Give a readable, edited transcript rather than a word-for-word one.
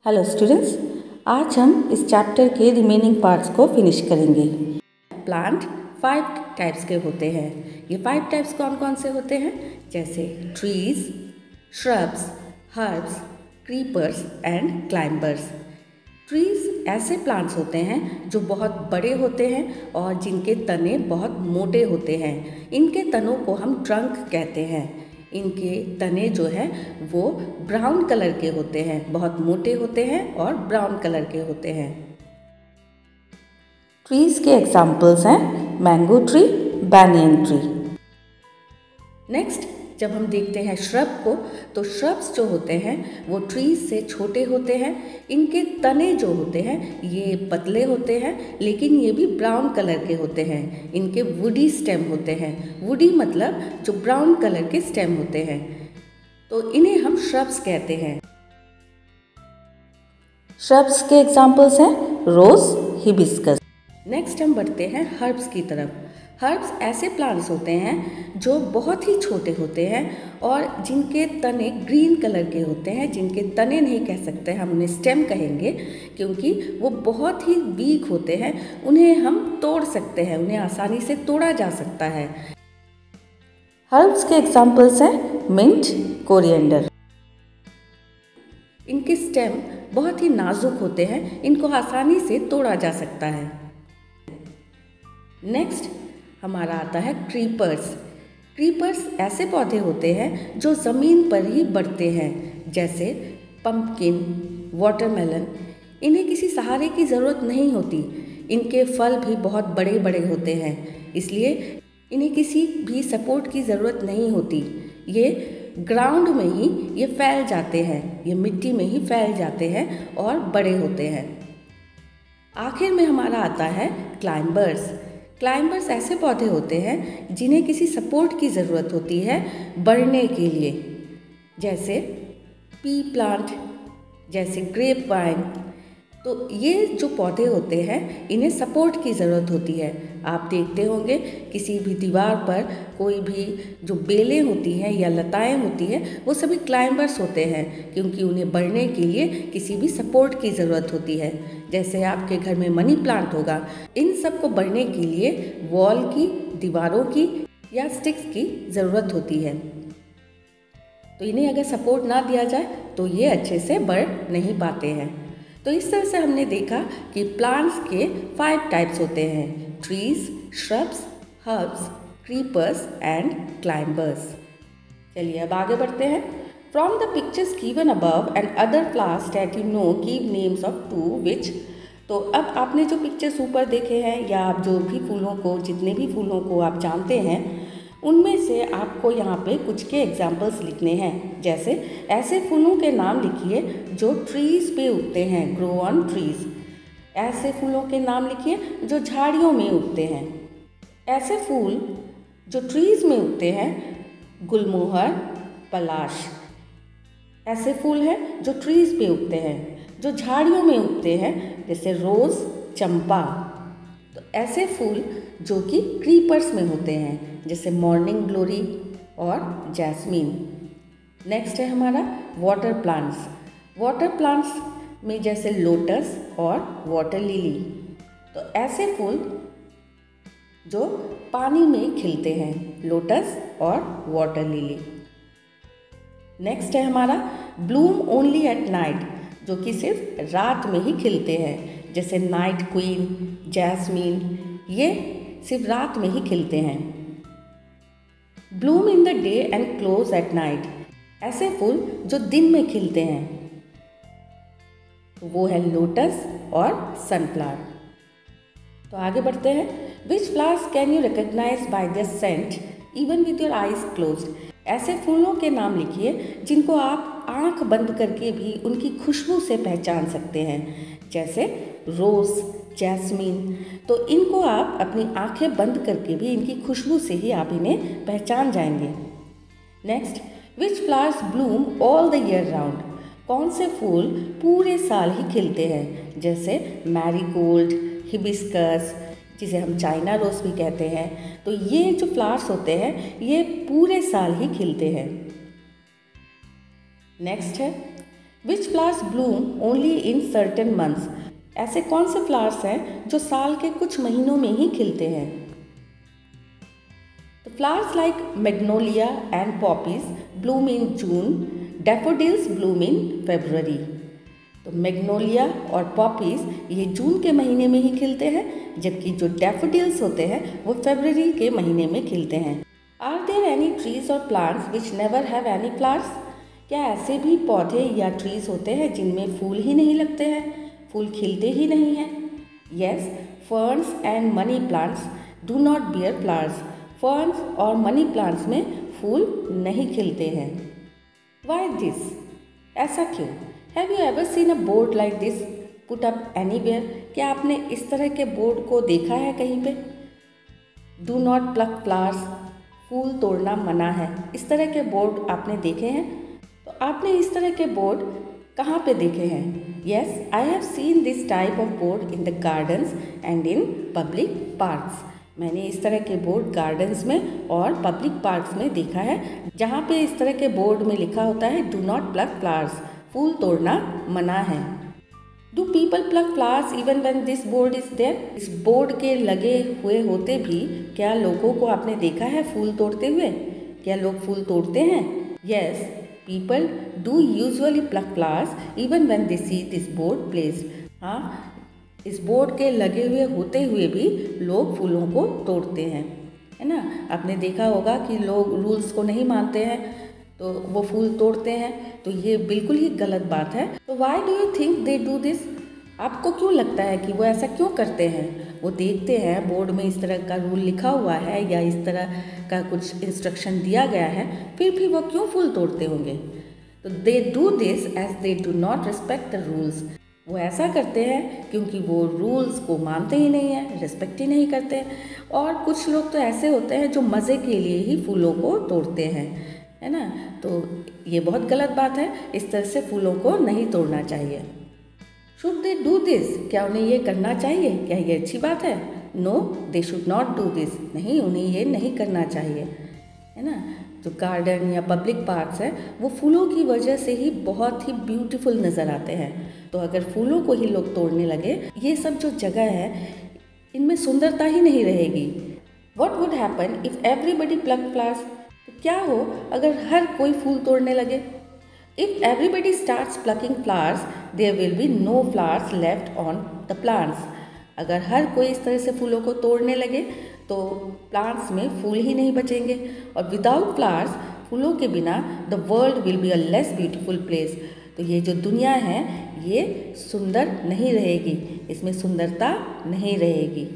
Hello students, आज हम इस चैप्टर के रिमेनिंग पार्ट्स को फिनिश करेंगे। प्लांट 5 टाइप्स के होते हैं। ये 5 टाइप्स कौन कौन से होते हैं? जैसे trees, shrubs, herbs, creepers and climbers. Trees ऐसे प्लांट्स होते हैं जो बहुत बड़े होते हैं और जिनके तने बहुत मोटे होते हैं। इनके तनों को हम ट्रंक कहते हैं। इनके तने जो हैं वो ब्राउन कलर के होते हैं, बहुत मोटे होते हैं और ब्राउन कलर के होते हैं। ट्रीज के एग्जाम्पल्स हैं mango tree, banyan tree. Next जब हम देखते हैं श्रब को, तो श्रब्स जो होते हैं वो ट्रीज से छोटे होते हैं। इनके तने जो होते हैं ये पतले होते हैं, लेकिन ये भी ब्राउन कलर के होते हैं। इनके वुडी स्टेम होते हैं। वुडी मतलब जो ब्राउन कलर के स्टेम होते हैं, तो इन्हें हम श्रब्स कहते हैं। श्रब्स के एग्जाम्पल्स हैं रोज, हिबिस्कस। नेक्स्ट हम बढ़ते हैं हर्ब्स की तरफ। हर्ब्स ऐसे प्लांट्स होते हैं जो बहुत ही छोटे होते हैं और जिनके तने ग्रीन कलर के होते हैं। जिनके तने नहीं कह सकते, हम उन्हें स्टेम कहेंगे, क्योंकि वो बहुत ही वीक होते हैं। उन्हें हम तोड़ सकते हैं, उन्हें आसानी से तोड़ा जा सकता है। हर्ब्स के एग्जाम्पल्स हैं मिंट, कोरिएंडर। इनके स्टेम बहुत ही नाजुक होते हैं, इनको आसानी से तोड़ा जा सकता है। नेक्स्ट हमारा आता है क्रीपर्स। क्रीपर्स ऐसे पौधे होते हैं जो ज़मीन पर ही बढ़ते हैं, जैसे पंपकिन, वाटरमेलन। इन्हें किसी सहारे की ज़रूरत नहीं होती। इनके फल भी बहुत बड़े बड़े होते हैं, इसलिए इन्हें किसी भी सपोर्ट की ज़रूरत नहीं होती। ये ग्राउंड में ही ये फैल जाते हैं, ये मिट्टी में ही फैल जाते हैं और बड़े होते हैं। आखिर में हमारा आता है क्लाइंबर्स। क्लाइंबर्स ऐसे पौधे होते हैं जिन्हें किसी सपोर्ट की ज़रूरत होती है बढ़ने के लिए, जैसे पी प्लांट, जैसे ग्रेप वाइन। तो ये जो पौधे होते हैं इन्हें सपोर्ट की ज़रूरत होती है। आप देखते होंगे किसी भी दीवार पर कोई भी जो बेलें होती हैं या लताएं होती हैं, वो सभी क्लाइंबर्स होते हैं, क्योंकि उन्हें बढ़ने के लिए किसी भी सपोर्ट की ज़रूरत होती है। जैसे आपके घर में मनी प्लांट होगा, इन सब को बढ़ने के लिए वॉल की, दीवारों की या स्टिक्स की ज़रूरत होती है। तो इन्हें अगर सपोर्ट ना दिया जाए तो ये अच्छे से बढ़ नहीं पाते हैं। तो इस तरह से हमने देखा कि प्लांट्स के 5 टाइप्स होते हैं: trees, shrubs, herbs, creepers and climbers. चलिए अब आगे बढ़ते हैं। From the pictures given above and other flowers that you know, give names of two which। तो अब आपने जो पिक्चर्स ऊपर देखे हैं, या आप जो भी फूलों को, जितने भी फूलों को आप जानते हैं, उनमें से आपको यहाँ पे कुछ के एग्जाम्पल्स लिखने हैं। जैसे ऐसे फूलों के नाम लिखिए जो ट्रीज पे उगते हैं, ग्रो ऑन ट्रीज। ऐसे फूलों के नाम लिखिए जो झाड़ियों में उगते हैं। ऐसे फूल जो ट्रीज में उगते हैं, गुलमोहर, पलाश। ऐसे फूल हैं जो ट्रीज पे उगते हैं। जो झाड़ियों में उगते हैं, जैसे रोज़, चंपा। तो ऐसे फूल जो कि क्रीपर्स में होते हैं, जैसे मॉर्निंग ग्लोरी और जैस्मीन। नेक्स्ट है हमारा वाटर प्लांट्स। वाटर प्लांट्स में जैसे लोटस और वाटर लिली। तो ऐसे फूल जो पानी में खिलते हैं, लोटस और वाटर लिली। नेक्स्ट है हमारा ब्लूम ओनली एट नाइट, जो कि सिर्फ रात में ही खिलते हैं, जैसे नाइट क्वीन, जैस्मीन। ये सिर्फ रात में ही खिलते हैं। Bloom in the day and close at night. ऐसे फूल जो दिन में खिलते हैं, वो है लोटस और सनफ्लावर। तो आगे बढ़ते हैं। Which flowers can you recognise by their scent even with your eyes closed. ऐसे फूलों के नाम लिखिए जिनको आप आंख बंद करके भी उनकी खुशबू से पहचान सकते हैं, जैसे रोज़, जैस्मीन। तो इनको आप अपनी आंखें बंद करके भी इनकी खुशबू से ही आप इन्हें पहचान जाएंगे। Next, which flowers Bloom all the year round. कौन से फूल पूरे साल ही खिलते हैं, जैसे मैरीगोल्ड, हिबिस्कस, जिसे हम चाइना रोज़ भी कहते हैं। तो ये जो फ्लावर्स होते हैं ये पूरे साल ही खिलते हैं। नेक्स्ट है विच flowers Bloom only in certain months, ऐसे कौन से फ्लावर्स हैं जो साल के कुछ महीनों में ही खिलते हैं? तो flowers like Magnolia and poppies Bloom in June, daffodils Bloom in February. तो मैग्नोलिया और पॉपीज ये जून के महीने में ही खिलते हैं, जबकि जो डैफोडिल्स होते हैं वो फरवरी के महीने में खिलते हैं। आर देयर एनी ट्रीज और plants which never have any flowers, क्या ऐसे भी पौधे या ट्रीज होते हैं जिनमें फूल ही नहीं लगते हैं, फूल खिलते ही नहीं हैं? Yes, ferns and money plants do not bear flowers, ferns और मनी प्लांट्स में फूल नहीं खिलते हैं। वाई दिस, ऐसा क्यों? Have you ever seen a board like this put up anywhere, क्या आपने इस तरह के बोर्ड को देखा है कहीं पे? डू नॉट प्लक फ्लावर्स, फूल तोड़ना मना है, इस तरह के बोर्ड आपने देखे हैं? तो आपने इस तरह के बोर्ड कहाँ पे देखे हैं? Yes, I have seen this type of board in the gardens and in public parks, मैंने इस तरह के बोर्ड गार्डन्स में और पब्लिक पार्क्स में देखा है, जहाँ पे इस तरह के बोर्ड में लिखा होता है डू नॉट प्लक फ्लावर्स, फूल तोड़ना मना है। Do people pluck flowers even when this board is there, इस बोर्ड के लगे हुए होते भी क्या लोगों को आपने देखा है फूल तोड़ते हुए? क्या लोग फूल तोड़ते हैं? Yes, people do usually plug flowers even when they see this board placed. हाँ, इस बोर्ड के लगे हुए होते हुए भी लोग फूलों को तोड़ते हैं, है ना। आपने देखा होगा कि लोग रूल्स को नहीं मानते हैं तो वो फूल तोड़ते हैं, तो ये बिल्कुल ही गलत बात है। तो why do you think they do this, आपको क्यों लगता है कि वो ऐसा क्यों करते हैं? वो देखते हैं बोर्ड में इस तरह का रूल लिखा हुआ है या इस तरह का कुछ इंस्ट्रक्शन दिया गया है, फिर भी वो क्यों फूल तोड़ते होंगे? तो they do this as they do not respect the rules, वो ऐसा करते हैं क्योंकि वो रूल्स को मानते ही नहीं हैं, रिस्पेक्ट ही नहीं करते हैं। और कुछ लोग तो ऐसे होते हैं जो मज़े के लिए ही फूलों को तोड़ते हैं, है ना। तो ये बहुत गलत बात है, इस तरह से फूलों को नहीं तोड़ना चाहिए। शुड दे डू दिस, क्या उन्हें ये करना चाहिए? क्या ये अच्छी बात है? No, they should not do this, नहीं, उन्हें ये नहीं करना चाहिए, है ना। जो गार्डन या पब्लिक पार्क्स हैं वो फूलों की वजह से ही बहुत ही ब्यूटीफुल नज़र आते हैं। तो अगर फूलों को ही लोग तोड़ने लगे, ये सब जो जगह है इनमें सुंदरता ही नहीं रहेगी। What would happen if everybody pluck flowers, तो क्या हो अगर हर कोई फूल तोड़ने लगे? If everybody starts plucking flowers there will be no flowers left on the plants, अगर हर कोई इस तरह से फूलों को तोड़ने लगे तो प्लांट्स में फूल ही नहीं बचेंगे, और विदाउट फ्लावर्स, फूलों के बिना the world will be a less beautiful place, तो ये जो दुनिया है ये सुंदर नहीं रहेगी, इसमें सुंदरता नहीं रहेगी।